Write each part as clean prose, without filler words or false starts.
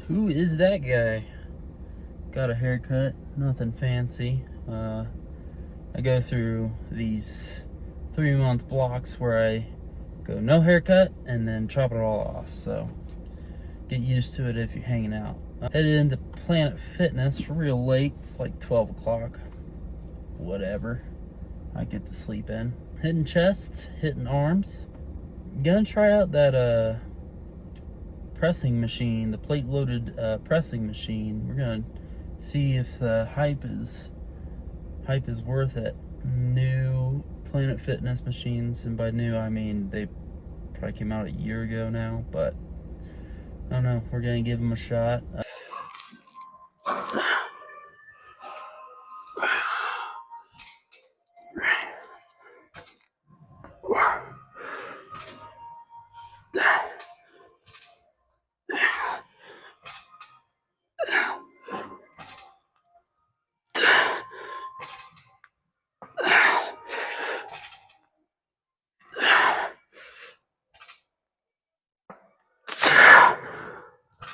Who is that guy? Got a haircut, nothing fancy. I go through these 3-month blocks where I go no haircut and then chop it all off. So get used to it if you're hanging out. Headed into Planet Fitness real late. It's like 12 o'clock. Whatever. I get to sleep in. Hitting chest, hitting arms. Gonna try out that pressing machine, the plate loaded pressing machine. We're gonna see if the hype is worth it. New Planet Fitness machines, and by new I mean they probably came out a year ago now, but I don't know, we're gonna give them a shot.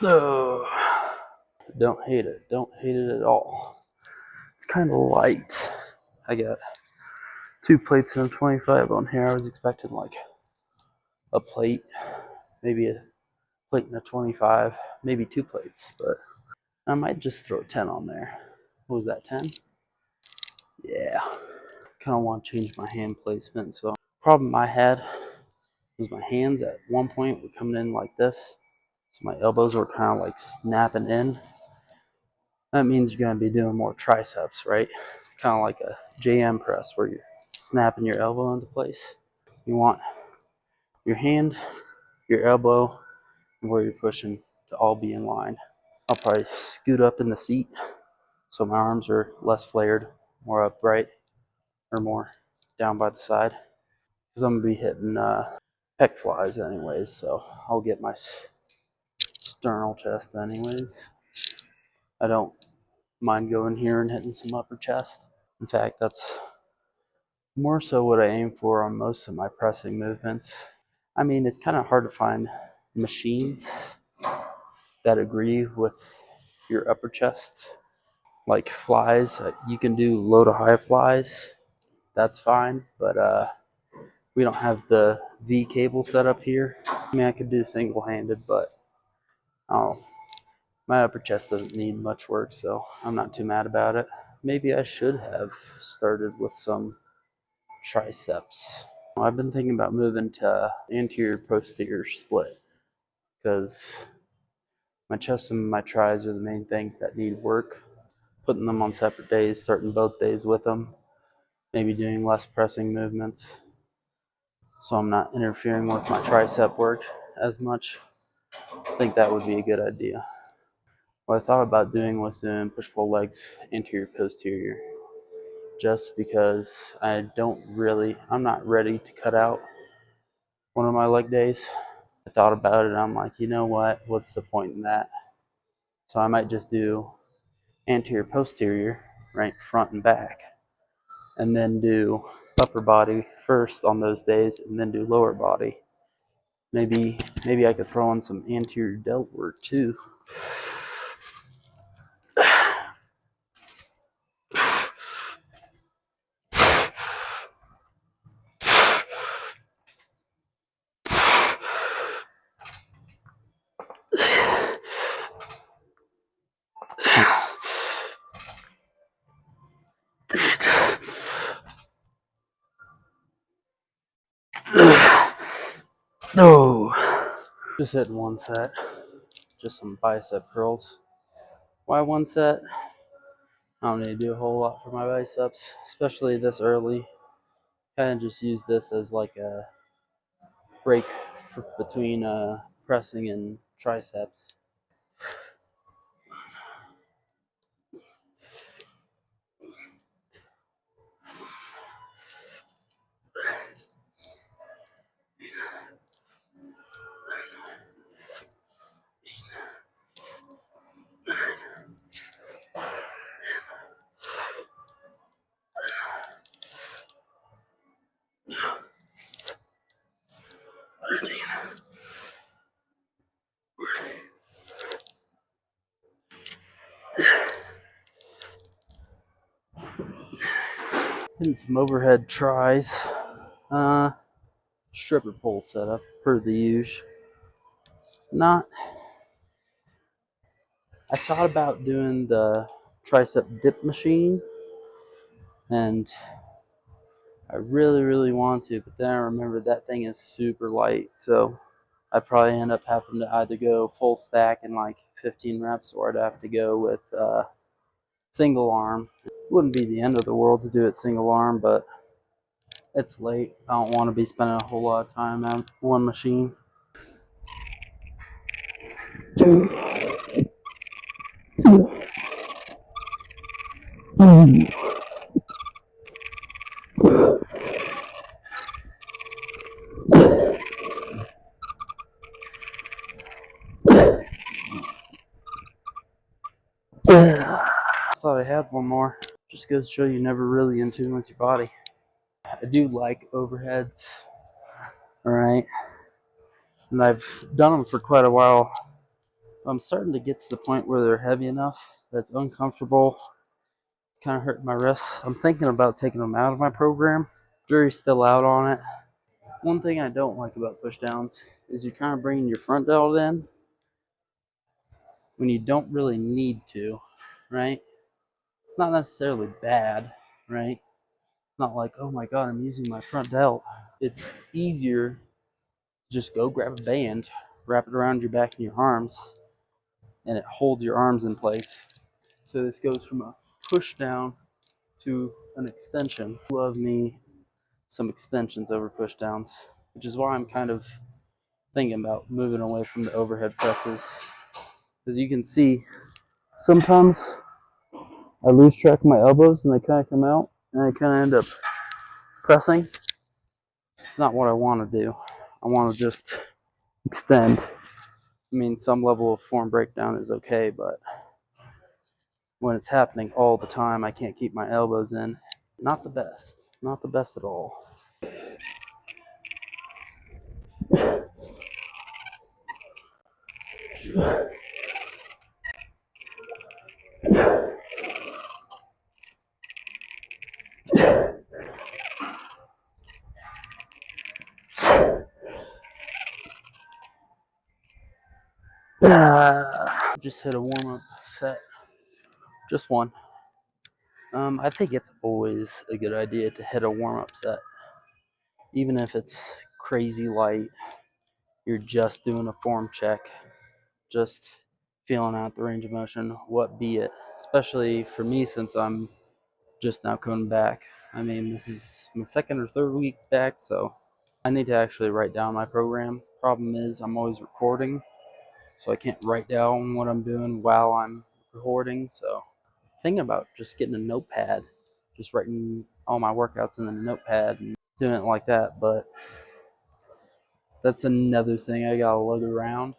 So don't hate it at all. It's kind of light. I got 2 plates and a 25 on here. I was expecting like a plate, maybe a plate and a 25, maybe 2 plates, but I might just throw 10 on there. What was that, 10? Yeah. Kind of want to change my hand placement. So problem I had was my hands at one point were coming in like this. So my elbows were kind of like snapping in. That means you're going to be doing more triceps, right? It's kind of like a JM press where you're snapping your elbow into place. You want your hand, your elbow, and where you're pushing to all be in line. I'll probably scoot up in the seat so my arms are less flared, more upright, or more down by the side. Because I'm going to be hitting pec flies anyways, so I'll get my sternal chest anyways. I don't mind going here and hitting some upper chest. In fact, that's more so what I aim for on most of my pressing movements. I mean, it's kind of hard to find machines that agree with your upper chest. Like flies, you can do low to high flies, that's fine, but we don't have the V cable set up here. I mean, I could do single-handed, but my upper chest doesn't need much work, so I'm not too mad about it. Maybe I should have started with some triceps. I've been thinking about moving to anterior posterior split because my chest and my tris are the main things that need work. Putting them on separate days, starting both days with them, maybe doing less pressing movements so I'm not interfering with my tricep work as much. I think that would be a good idea. What I thought about doing was doing push-pull legs anterior posterior, just because I'm not ready to cut out one of my leg days. I thought about it and I'm like, you know what's the point in that? So I might just do anterior posterior, right, front and back, and then do upper body first on those days and then do lower body. Maybe I could throw in some anterior delt work too. No. Just hitting one set. Just some bicep curls. Why one set? I don't need to do a whole lot for my biceps, especially this early. Kind of just use this as like a break between pressing and triceps. Hitting some overhead tries. Stripper pole setup per the usual. Not. I thought about doing the tricep dip machine, and I really want to, but then I remembered that thing is super light, so I'd probably end up having to either go full stack in like 15 reps, or I'd have to go with single arm. Wouldn't be the end of the world to do it single arm, but it's late. I don't want to be spending a whole lot of time on one machine. Thought I had one more. Just goes to show you never really in tune with your body. I do like overheads, alright, and I've done them for quite a while. I'm starting to get to the point where they're heavy enough that's uncomfortable. It's kind of hurting my wrists. I'm thinking about taking them out of my program. Jury's still out on it. One thing I don't like about push downs is you're kind of bringing your front delt in when you don't really need to, right? It's not necessarily bad, right? It's not like, oh my god, I'm using my front delt. It's easier to just go grab a band, wrap it around your back and your arms, and it holds your arms in place. So this goes from a push down to an extension. Love me some extensions over push downs, which is why I'm kind of thinking about moving away from the overhead presses. As you can see, sometimes I lose track of my elbows and they kind of come out and I kind of end up pressing. It's not what I want to do. I want to just extend. I mean, some level of form breakdown is okay, but when it's happening all the time, I can't keep my elbows in. Not the best. Not the best at all. Just hit a warm-up set. Just one. I think it's always a good idea to hit a warm-up set. Even if it's crazy light, you're just doing a form check. Just feeling out the range of motion, what be it. Especially for me, since I'm just now coming back. I mean, this is my second or third week back, so I need to actually write down my program. Problem is, I'm always recording, so I can't write down what I'm doing while I'm recording. So thinking about just getting a notepad, just writing all my workouts in the notepad and doing it like that. But that's another thing I gotta lug around.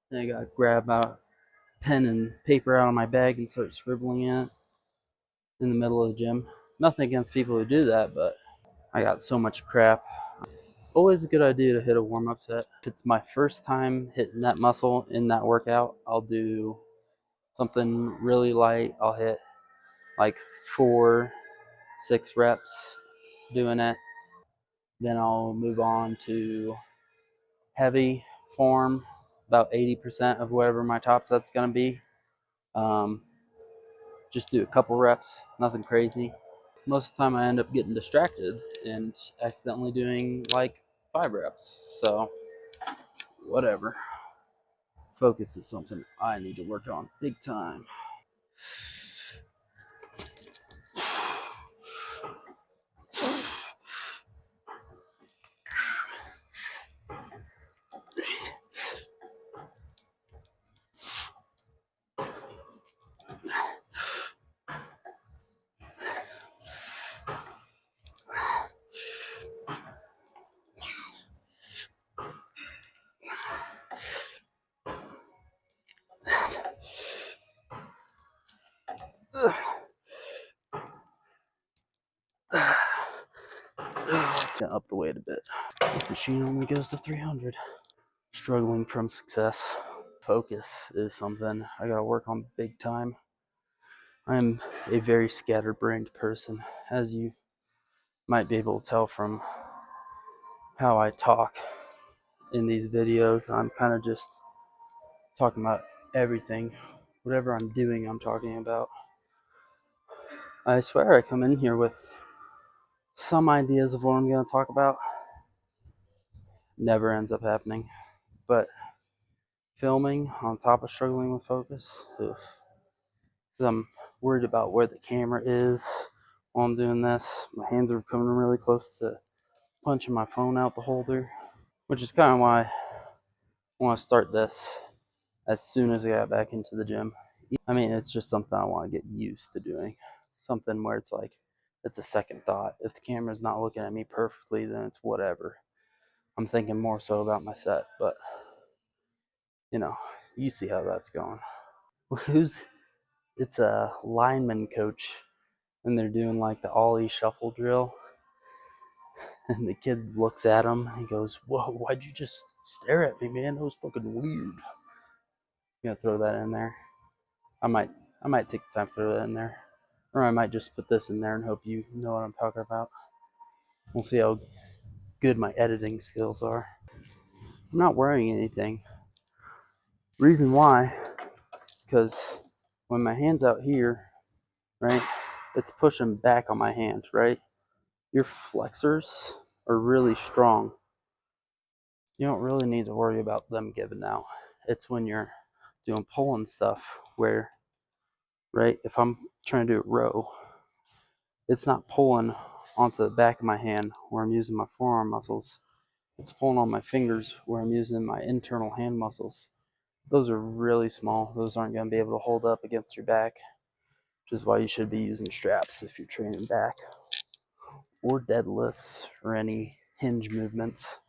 And I gotta grab a pen and paper out of my bag and start scribbling in it in the middle of the gym. Nothing against people who do that, but I got so much crap. Always a good idea to hit a warm-up set. If it's my first time hitting that muscle in that workout, I'll do something really light. I'll hit like 4-6 reps doing it. Then I'll move on to heavy form, about 80% of whatever my top set's gonna be. Just do a couple reps, nothing crazy. Most of the time I end up getting distracted and accidentally doing like 5 reps. So whatever. Focus is something I need to work on big time. Up the weight a bit. This machine only goes to 300. Struggling from success. Focus is something I gotta work on big time. I'm a very scatterbrained person, as you might be able to tell from how I talk in these videos. I'm kind of just talking about everything. Whatever I'm doing, I'm talking about. I swear I come in here with some ideas of what I'm going to talk about. Never ends up happening. But filming on top of struggling with focus, oof. 'Cause I'm worried about where the camera is while I'm doing this. My hands are coming really close to punching my phone out the holder, which is kind of why I want to start this as soon as I got back into the gym. I mean, it's just something I want to get used to doing. Something where it's like, it's a second thought. If the camera's not looking at me perfectly, then it's whatever. I'm thinking more so about my set, but you see how that's going. It's a lineman coach, and they're doing like the ollie shuffle drill, and the kid looks at him, and he goes, "Whoa, why'd you just stare at me, man? That was fucking weird." You gonna throw that in there? I might take the time to throw that in there. Or I might just put this in there and hope you know what I'm talking about. We'll see how good my editing skills are. I'm not wearing anything. Reason why is because when my hand's out here, right, it's pushing back on my hand, right? Your flexors are really strong. You don't really need to worry about them giving out. It's when you're doing pulling stuff where, right, if I'm trying to do a row, it's not pulling onto the back of my hand where I'm using my forearm muscles. It's pulling on my fingers where I'm using my internal hand muscles. Those are really small. Those aren't going to be able to hold up against your back, which is why you should be using straps if you're training back or deadlifts or any hinge movements.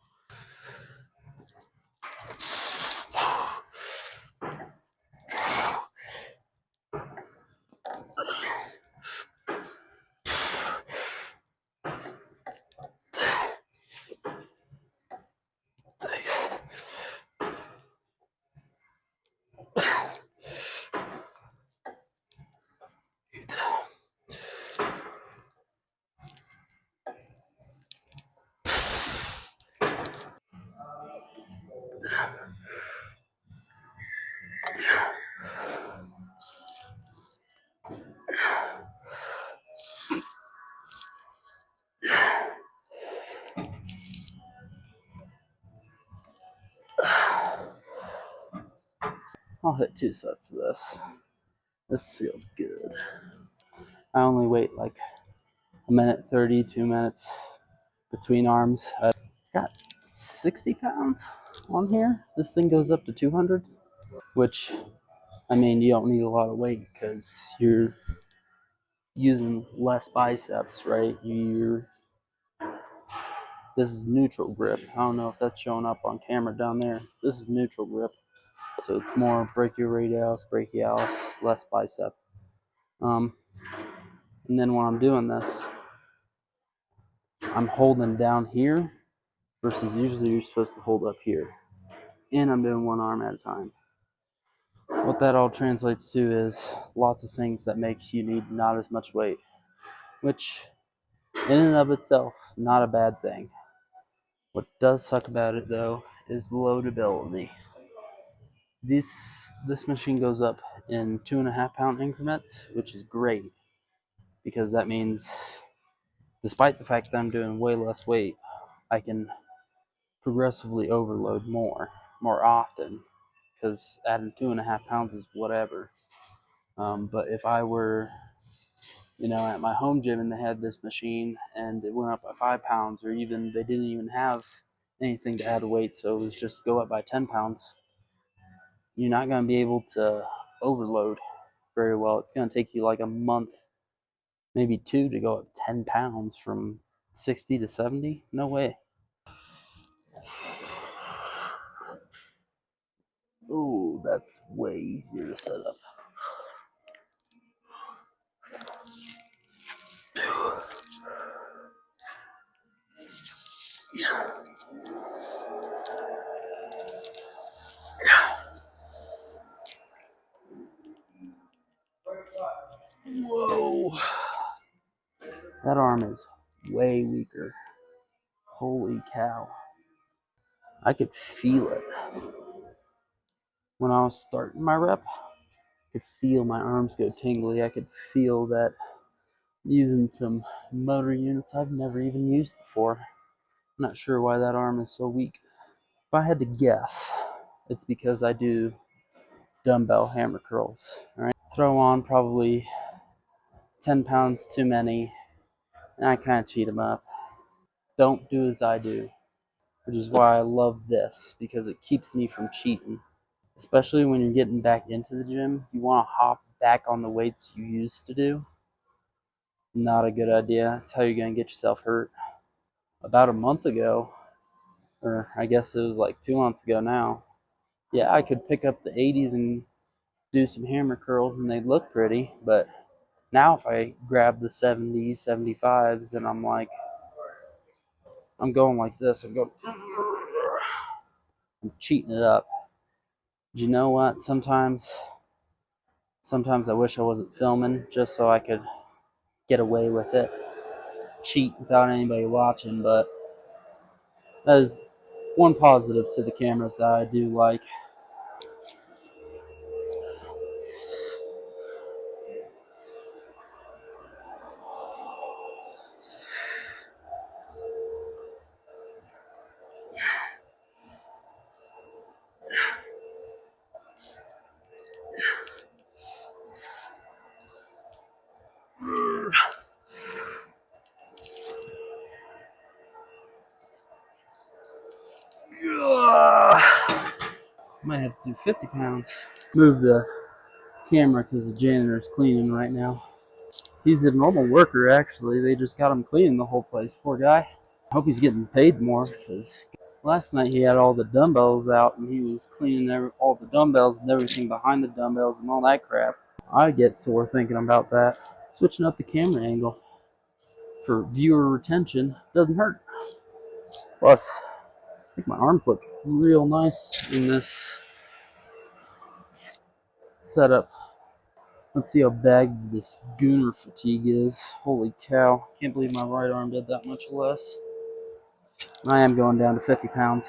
I'll hit 2 sets of this. This feels good. I only wait like a minute 30, 2 minutes between arms. I've got 60 pounds on here. This thing goes up to 200, which, I mean, you don't need a lot of weight because you're using less biceps, right? This is neutral grip. I don't know if that's showing up on camera down there. This is neutral grip. So it's more brachioradialis, brachialis, less bicep. And then when I'm doing this, I'm holding down here versus usually you're supposed to hold up here. And I'm doing one arm at a time. What that all translates to is lots of things that make you need not as much weight, which in and of itself, not a bad thing. What does suck about it though is loadability. This machine goes up in 2.5 pound increments, which is great because that means despite the fact that I'm doing way less weight, I can progressively overload more often because adding 2.5 pounds is whatever. But if I were, at my home gym and they had this machine and it went up by 5 pounds, or even they didn't even have anything to add weight, so it was just go up by 10 pounds, you're not going to be able to overload very well. It's going to take you like a month, maybe 2, to go up 10 pounds from 60 to 70. No way. Oh, that's way easier to set up. Yeah. Whoa. That arm is way weaker. Holy cow. I could feel it. When I was starting my rep, I could feel my arms go tingly. I could feel that using some motor units I've never even used before. I'm not sure why that arm is so weak. If I had to guess, it's because I do dumbbell hammer curls. All right? Throw on probably 10 pounds too many, and I kind of cheat them up. Don't do as I do, which is why I love this, because it keeps me from cheating. Especially when you're getting back into the gym, you want to hop back on the weights you used to do. Not a good idea. That's how you're going to get yourself hurt. About a month ago, or I guess it was like 2 months ago now, yeah, I could pick up the 80s and do some hammer curls and they'd look pretty, but now if I grab the 70s, 75s, and I'm going like this, I'm cheating it up. You know what? Sometimes I wish I wasn't filming just so I could get away with it, cheat without anybody watching, but that is one positive to the cameras that I do like. Might have to do 50 pounds. Move the camera because the janitor's cleaning right now. He's a normal worker, actually. They just got him cleaning the whole place. Poor guy. I hope he's getting paid more, because last night he had all the dumbbells out and he was cleaning all the dumbbells and everything behind the dumbbells and all that crap. I get sore thinking about that. Switching up the camera angle for viewer retention doesn't hurt. Plus, I think my arms look real nice in this setup. Let's see how bagged this Gooner fatigue is. Holy cow. Can't believe my right arm did that much less. I am going down to 50 pounds.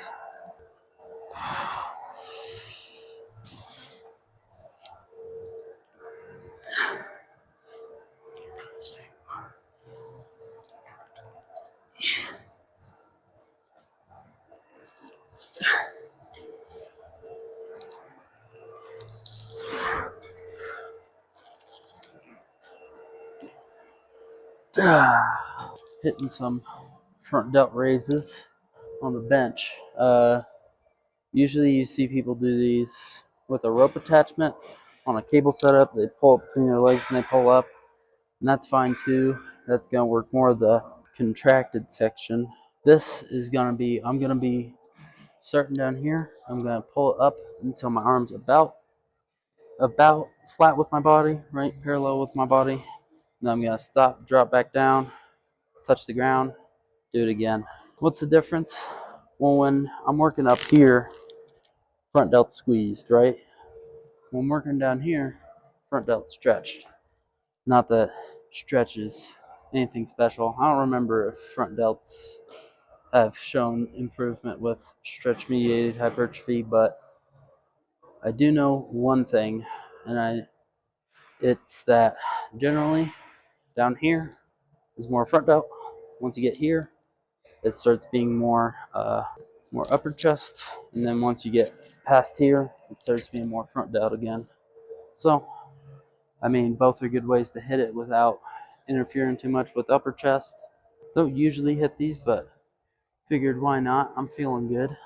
Hitting some front delt raises on the bench. Usually you see people do these with a rope attachment on a cable setup. They pull up between their legs and they pull up, and that's fine too. That's going to work more of the contracted section. This is going to be, I'm going to be starting down here. I'm going to pull it up until my arm's about flat with my body, right parallel with my body. Then I'm going to stop, drop back down, touch the ground, do it again. What's the difference? Well, when I'm working up here, front delt squeezed, right? When I'm working down here, front delt stretched. Not that stretch is anything special. I don't remember if front delts have shown improvement with stretch mediated hypertrophy, but I do know one thing, and it's that generally down here is more front delt. Once you get here, it starts being more upper chest, and then once you get past here, it starts being more front delt again. So, I mean, both are good ways to hit it without interfering too much with upper chest. Don't usually hit these, but figured why not? I'm feeling good.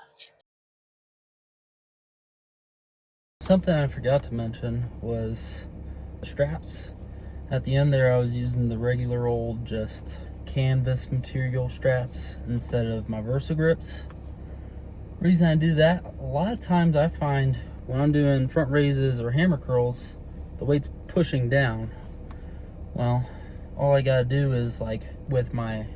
Something I forgot to mention was the straps. At the end there, I was using the regular old just canvas material straps instead of my VersaGrips. Reason I do that, a lot of times I find when I'm doing front raises or hammer curls, the weight's pushing down. Well, all I gotta do is, like with my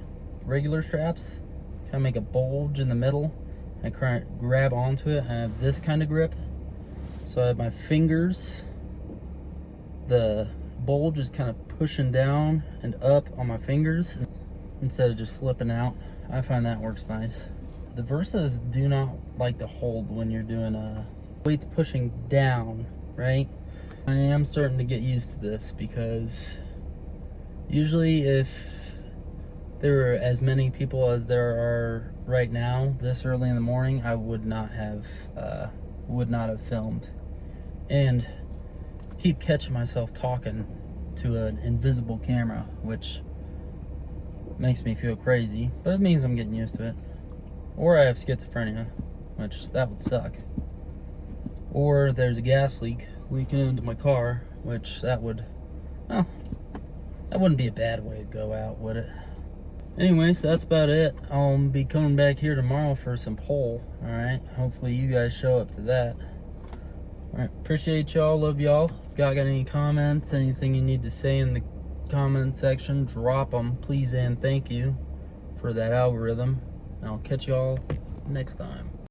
regular straps, kind of make a bulge in the middle and grab onto it. I have this kind of grip. So I have my fingers, the bulge is kind of pushing down and up on my fingers instead of just slipping out. I find that works nice. The Versas do not like to hold when you're doing weights pushing down, right? I am starting to get used to this because usually if there were as many people as there are right now this early in the morning, I would not have filmed. And keep catching myself talking to an invisible camera, which makes me feel crazy, but it means I'm getting used to it. Or I have schizophrenia, which that would suck. Or there's a gas leaking into my car, which that wouldn't be a bad way to go out, would it? Anyways, that's about it. I'll be coming back here tomorrow for some poll, alright? Hopefully you guys show up to that. Alright, appreciate y'all, love y'all. Got any comments, anything you need to say in the comment section, drop them, please and thank you for that algorithm. And I'll catch y'all next time.